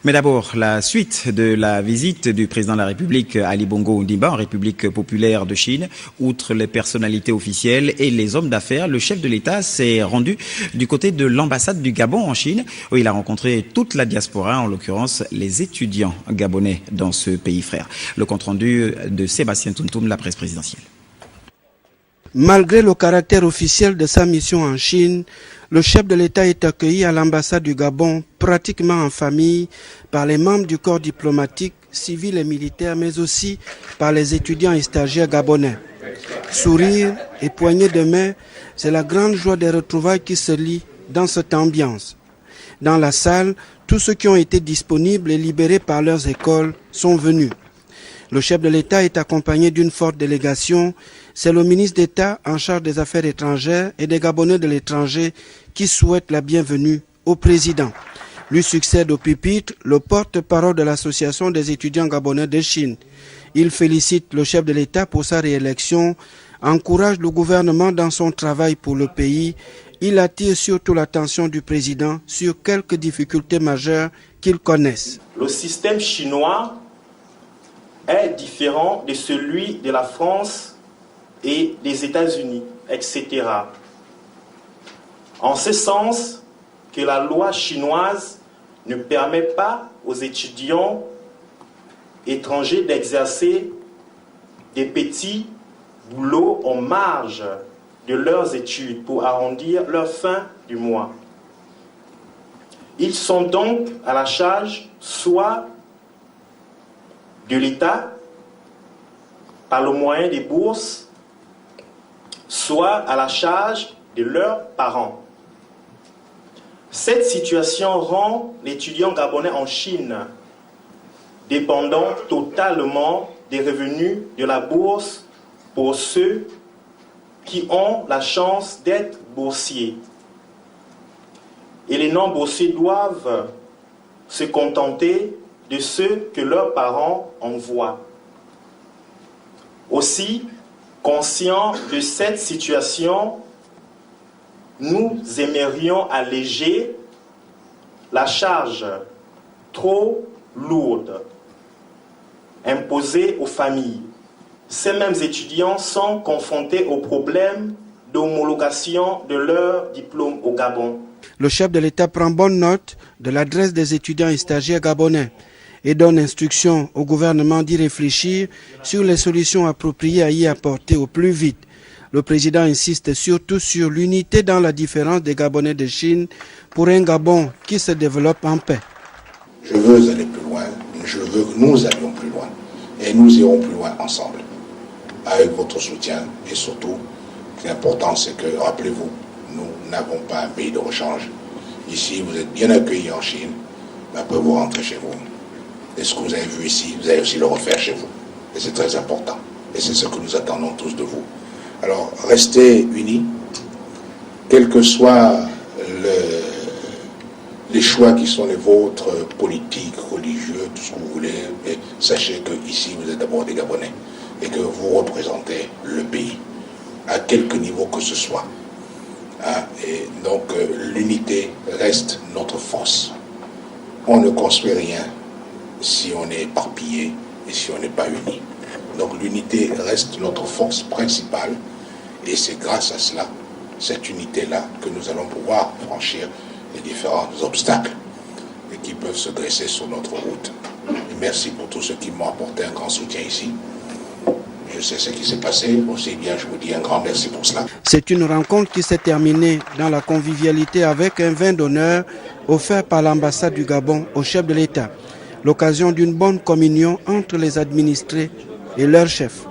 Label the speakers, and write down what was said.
Speaker 1: Mais d'abord, la suite de la visite du président de la République Ali Bongo Ondimba en République populaire de Chine. Outre les personnalités officielles et les hommes d'affaires, le chef de l'État s'est rendu du côté de l'ambassade du Gabon en Chine, où il a rencontré toute la diaspora, en l'occurrence les étudiants gabonais dans ce pays frère. Le compte-rendu de Sébastien Tuntum, la presse présidentielle.
Speaker 2: Malgré le caractère officiel de sa mission en Chine, le chef de l'État est accueilli à l'ambassade du Gabon pratiquement en famille par les membres du corps diplomatique, civil et militaire, mais aussi par les étudiants et stagiaires gabonais. Sourire et poignées de main, c'est la grande joie des retrouvailles qui se lient dans cette ambiance. Dans la salle, tous ceux qui ont été disponibles et libérés par leurs écoles sont venus. Le chef de l'État est accompagné d'une forte délégation. C'est le ministre d'État en charge des affaires étrangères et des Gabonais de l'étranger qui souhaite la bienvenue au président. Lui succède au pupitre le porte-parole de l'Association des étudiants gabonais de Chine. Il félicite le chef de l'État pour sa réélection, encourage le gouvernement dans son travail pour le pays. Il attire surtout l'attention du président sur quelques difficultés majeures qu'il connaisse.
Speaker 3: Le système chinois est différent de celui de la France et des États-Unis, etc. En ce sens que la loi chinoise ne permet pas aux étudiants étrangers d'exercer des petits boulots en marge de leurs études pour arrondir leur fin du mois. Ils sont donc à la charge soit de l'État par le moyen des bourses, soit à la charge de leurs parents. Cette situation rend l'étudiant gabonais en Chine dépendant totalement des revenus de la bourse pour ceux qui ont la chance d'être boursiers. Et les non-boursiers doivent se contenter de ceux que leurs parents envoient. Aussi, conscients de cette situation, nous aimerions alléger la charge trop lourde imposée aux familles. Ces mêmes étudiants sont confrontés au problème d'homologation de leur diplôme au Gabon.
Speaker 2: Le chef de l'État prend bonne note de l'adresse des étudiants et stagiaires gabonais et donne instruction au gouvernement d'y réfléchir sur les solutions appropriées à y apporter au plus vite. Le président insiste surtout sur l'unité dans la différence des Gabonais de Chine pour un Gabon qui se développe en paix.
Speaker 4: Je veux aller plus loin, je veux que nous allions plus loin et nous irons plus loin ensemble avec votre soutien et surtout, l'important c'est que, rappelez-vous, nous n'avons pas un pays de rechange. Ici, vous êtes bien accueillis en Chine, mais après vous rentrez chez vous. Et ce que vous avez vu ici, vous allez aussi le refaire chez vous. Et c'est très important. Et c'est ce que nous attendons tous de vous. Alors, restez unis, quels que soient les choix qui sont les vôtres, politiques, religieux, tout ce que vous voulez, mais sachez qu'ici, vous êtes d'abord des Gabonais et que vous représentez le pays, à quelque niveau que ce soit. Et donc, l'unité reste notre force. On ne construit rien si on est éparpillé et si on n'est pas unis. Donc, l'unité reste notre force principale. Et c'est grâce à cela, cette unité-là, que nous allons pouvoir franchir les différents obstacles qui peuvent se dresser sur notre route. Et merci pour tous ceux qui m'ont apporté un grand soutien ici. Je sais ce qui s'est passé, aussi bien je vous dis un grand merci pour cela.
Speaker 2: C'est une rencontre qui s'est terminée dans la convivialité avec un vin d'honneur offert par l'ambassade du Gabon au chef de l'État. L'occasion d'une bonne communion entre les administrés et leurs chefs.